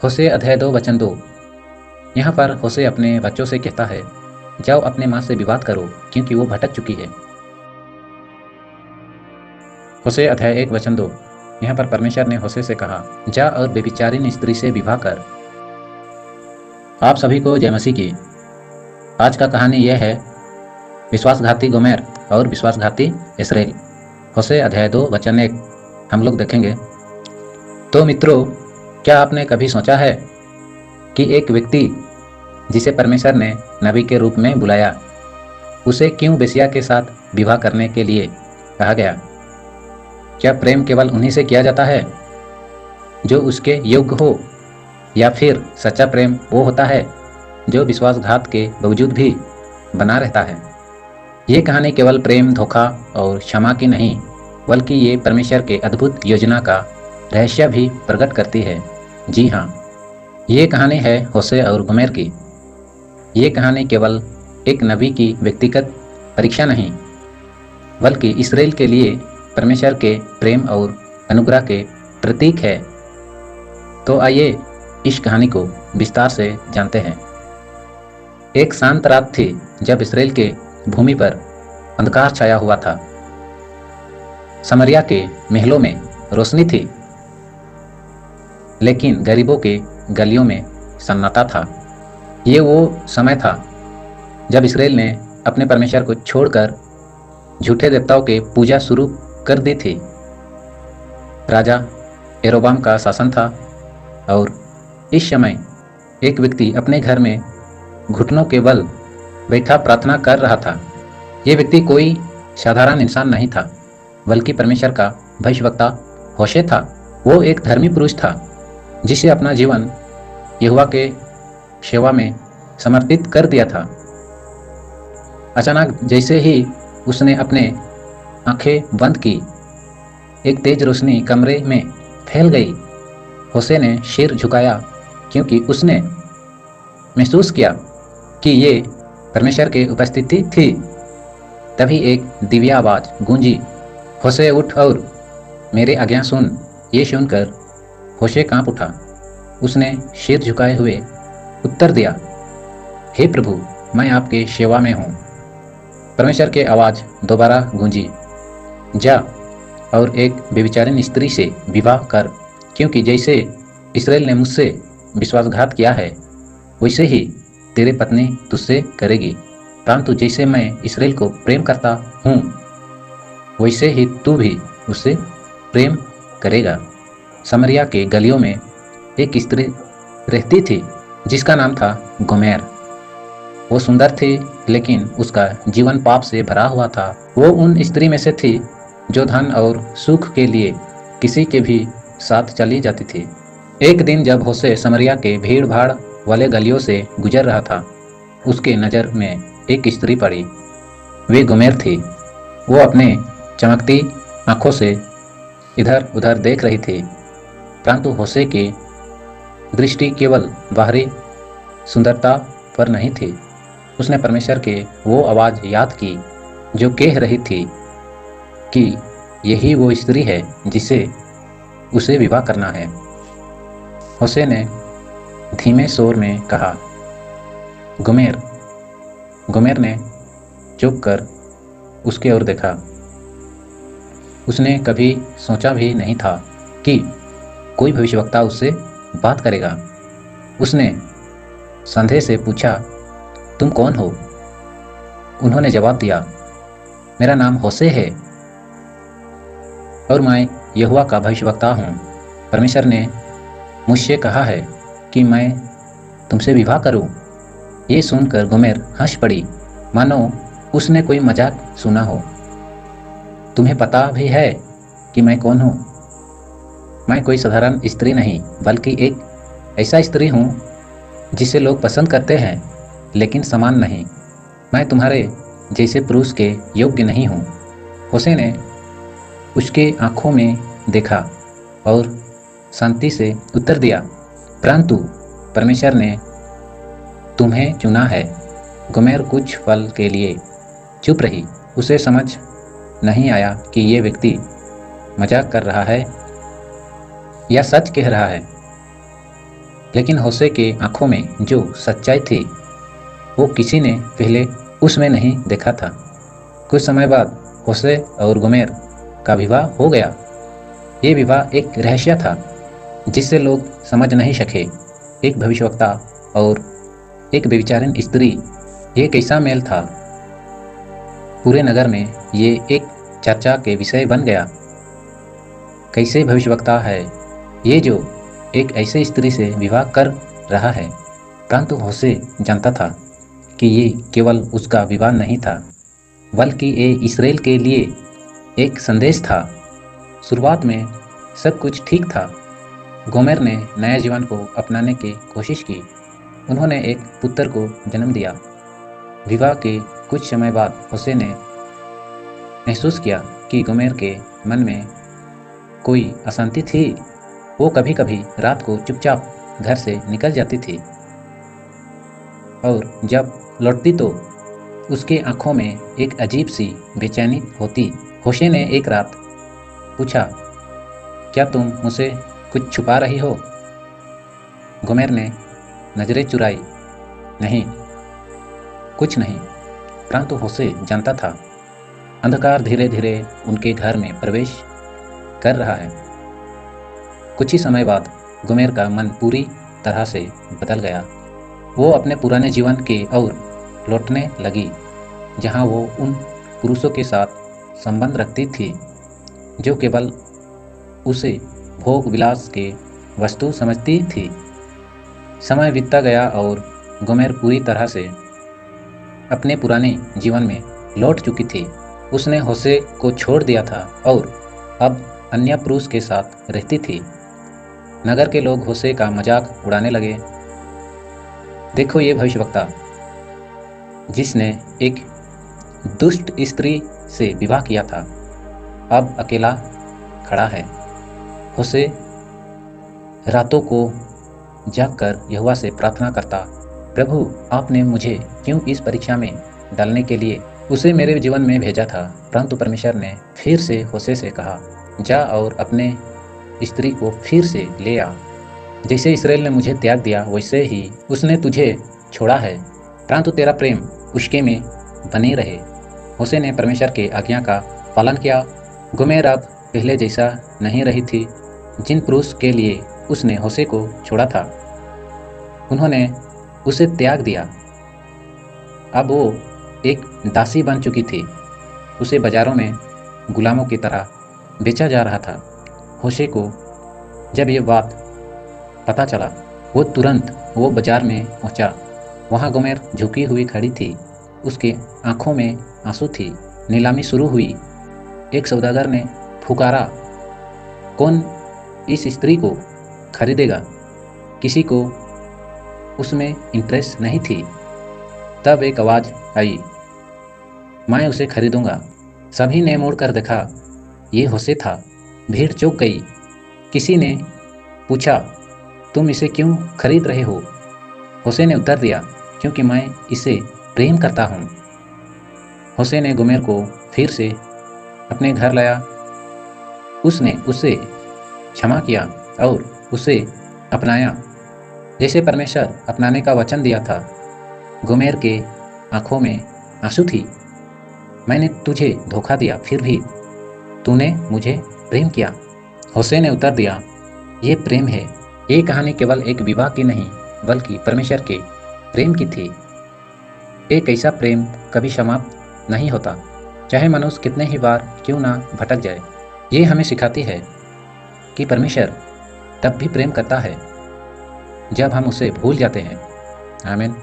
होशे अध्याय 2 वचन 2। यहाँ पर होशे अपने बच्चों से कहता है, जाओ अपने माँ से विवाद करो क्योंकि वो भटक चुकी है। होशे अध्याय 1 वचन 2। यहाँ पर परमेश्वर ने होशे से कहा, जा और व्यभिचारिणी स्त्री से विवाह कर। आप सभी को जय मसीह की। आज का कहानी यह है, विश्वासघाती गोमेर और विश्वासघाती इस्राएल। होशे अध्याय 2 वचन 1 हम लोग देखेंगे। तो मित्रों, क्या आपने कभी सोचा है कि एक व्यक्ति जिसे परमेश्वर ने नबी के रूप में बुलाया, उसे क्यों बेसिया के साथ विवाह करने के लिए कहा गया? क्या प्रेम केवल उन्हीं से किया जाता है जो उसके योग्य हो, या फिर सच्चा प्रेम वो होता है जो विश्वासघात के बावजूद भी बना रहता है? ये कहानी केवल प्रेम, धोखा और क्षमा की नहीं, बल्कि ये परमेश्वर के अद्भुत योजना का रहस्य भी प्रकट करती है। जी हाँ, ये कहानी है होशे और गोमेर की। ये कहानी केवल एक नबी की व्यक्तिगत परीक्षा नहीं, बल्कि इस्राएल के लिए परमेश्वर के प्रेम और अनुग्रह के प्रतीक है। तो आइए इस कहानी को विस्तार से जानते हैं। एक शांत रात थी जब इस्राएल के भूमि पर अंधकार छाया हुआ था। समरिया के महलों में रोशनी थी, लेकिन गरीबों के गलियों में सन्नाटा था। ये वो समय था जब इस्राएल ने अपने परमेश्वर को छोड़कर झूठे देवताओं के पूजा शुरू कर दी थी। राजा यरोबाम का शासन था और इस समय एक व्यक्ति अपने घर में घुटनों के बल बैठा प्रार्थना कर रहा था। ये व्यक्ति कोई साधारण इंसान नहीं था, बल्कि परमेश्वर का भविष्यवक्ता होशे था। वो एक धर्मी पुरुष था जिसे अपना जीवन यहोवा के सेवा में समर्पित कर दिया था। अचानक जैसे ही उसने अपने आंखें बंद की, एक तेज रोशनी कमरे में फैल गई। होशे ने सिर झुकाया क्योंकि उसने महसूस किया कि ये परमेश्वर की उपस्थिति थी। तभी एक दिव्य आवाज गूंजी, होशे उठ और मेरी आज्ञा सुन। ये सुनकर होशे कांप उठा। उसने सिर झुकाए हुए उत्तर दिया, हे प्रभु, मैं आपके सेवा में हूँ। परमेश्वर की आवाज़ दोबारा गूंजी, जा और एक व्यभिचारिणी स्त्री से विवाह कर, क्योंकि जैसे इस्राएल ने मुझसे विश्वासघात किया है, वैसे ही तेरी पत्नी तुझसे करेगी। परंतु जैसे मैं इस्राएल को प्रेम करता हूँ, वैसे ही तू भी उससे प्रेम करेगा। समरिया के गलियों में एक स्त्री रहती थी जिसका नाम था गोमेर। वो सुंदर थी, लेकिन उसका जीवन पाप से भरा हुआ था। वो उन स्त्री में से थी जो धन और सुख के लिए किसी के भी साथ चली जाती थी। एक दिन जब होशे समरिया के भीड़ भाड़ वाले गलियों से गुजर रहा था, उसके नज़र में एक स्त्री पड़ी। वे गोमेर थी। वो अपने चमकती आंखों से इधर उधर देख रही थी, परंतु होशे की दृष्टि केवल बाहरी सुंदरता पर नहीं थी। उसने परमेश्वर के वो आवाज़ याद की जो कह रही थी कि यही वो स्त्री है जिसे उसे विवाह करना है। होशे ने धीमे स्वर में कहा, गोमेर। गोमेर ने चुप कर उसके ओर देखा। उसने कभी सोचा भी नहीं था कि कोई भविष्यवक्ता उससे बात करेगा। उसने संदेह से पूछा, तुम कौन हो? उन्होंने जवाब दिया, मेरा नाम होशे है और मैं यहोवा का भविष्यवक्ता हूँ। परमेश्वर ने मुझसे कहा है कि मैं तुमसे विवाह करूँ। ये सुनकर गोमेर हंस पड़ी, मानो उसने कोई मजाक सुना हो। तुम्हें पता भी है कि मैं कौन हूँ? मैं कोई साधारण स्त्री नहीं, बल्कि एक ऐसा स्त्री हूँ जिसे लोग पसंद करते हैं, लेकिन समान नहीं। मैं तुम्हारे जैसे पुरुष के योग्य नहीं हूँ। होशे ने उसके आंखों में देखा और शांति से उत्तर दिया, परंतु परमेश्वर ने तुम्हें चुना है। गोमेर कुछ पल के लिए चुप रही। उसे समझ नहीं आया कि ये व्यक्ति मजाक कर रहा है या सच कह रहा है। लेकिन होसे के आंखों में जो सच्चाई थी वो किसी ने पहले उसमें नहीं देखा था। कुछ समय बाद होसे और गोमेर का विवाह हो गया। ये विवाह एक रहस्य था जिससे लोग समझ नहीं सके। एक भविष्यवक्ता और एक व्यभिचारिणी स्त्री, ये कैसा मेल था। पूरे नगर में ये एक चर्चा के विषय बन गया। कैसे भविष्यवक्ता है ये जो एक ऐसे स्त्री से विवाह कर रहा है। परंतु होसे जानता था कि ये केवल उसका विवाह नहीं था, बल्कि ये इस्राएल के लिए एक संदेश था। शुरुआत में सब कुछ ठीक था। गोमेर ने नए जीवन को अपनाने की कोशिश की। उन्होंने एक पुत्र को जन्म दिया। विवाह के कुछ समय बाद होसे ने महसूस किया कि गोमेर के मन में कोई अशांति थी। वो कभी कभी रात को चुपचाप घर से निकल जाती थी और जब लौटती तो उसके आंखों में एक अजीब सी बेचैनी होती। होसे ने एक रात पूछा, क्या तुम मुझसे कुछ छुपा रही हो? गोमेर ने नजरें चुराई। नहीं, कुछ नहीं। परंतु होसे जानता था अंधकार धीरे धीरे उनके घर में प्रवेश कर रहा है। कुछ ही समय बाद गोमेर का मन पूरी तरह से बदल गया। वो अपने पुराने जीवन के और लौटने लगी, जहां वो उन पुरुषों के साथ संबंध रखती थी जो केवल उसे भोग विलास के वस्तु समझती थी। समय बीतता गया और गोमेर पूरी तरह से अपने पुराने जीवन में लौट चुकी थी। उसने होसे को छोड़ दिया था और अब अन्य पुरुष के साथ रहती थी। नगर के लोग होसे का मजाक उड़ाने लगे। देखो ये भविष्यवक्ता जिसने एक दुष्ट स्त्री से विवाह किया था, अब अकेला खड़ा है। होसे रातों को जागकर यहोवा से प्रार्थना करता, प्रभु आपने मुझे क्यों इस परीक्षा में डालने के लिए उसे मेरे जीवन में भेजा था। परंतु परमेश्वर ने फिर से होसे से कहा, जा और अपने स्त्री को फिर से ले आ। जैसे इस्राएल ने मुझे त्याग दिया वैसे ही उसने तुझे छोड़ा है, परंतु तेरा प्रेम उसके में बने रहे। होसे ने परमेश्वर के आज्ञा का पालन किया। गोमेर अब पहले जैसा नहीं रही थी। जिन पुरुष के लिए उसने होसे को छोड़ा था उन्होंने उसे त्याग दिया। अब वो एक दासी बन चुकी थी। उसे बाजारों में गुलामों की तरह बेचा जा रहा था। होसे को जब ये बात पता चला वो तुरंत वो बाजार में पहुंचा। वहां गोमेर झुकी हुई खड़ी थी। उसके आंखों में आंसू थी। नीलामी शुरू हुई। एक सौदागर ने पुकारा, कौन इस स्त्री को खरीदेगा? किसी को उसमें इंटरेस्ट नहीं थी। तब एक आवाज आई, मैं उसे खरीदूंगा। सभी ने मुड़कर देखा, ये होसे था। भीड़ चौंक गई। किसी ने पूछा, तुम इसे क्यों खरीद रहे हो? होसे ने उत्तर दिया, क्योंकि मैं इसे प्रेम करता हूँ। होसे ने गोमेर को फिर से अपने घर लाया। उसने उसे क्षमा किया और उसे अपनाया जैसे परमेश्वर अपनाने का वचन दिया था। गोमेर के आंखों में आंसू थी। मैंने तुझे धोखा दिया, फिर भी तूने मुझे प्रेम किया। होसे ने उत्तर दिया, ये प्रेम है। ये कहानी केवल एक विवाह की नहीं बल्कि परमेश्वर के प्रेम की थी। एक ऐसा प्रेम कभी समाप्त नहीं होता, चाहे मनुष्य कितने ही बार क्यों ना भटक जाए। ये हमें सिखाती है कि परमेश्वर तब भी प्रेम करता है जब हम उसे भूल जाते हैं। आमीन।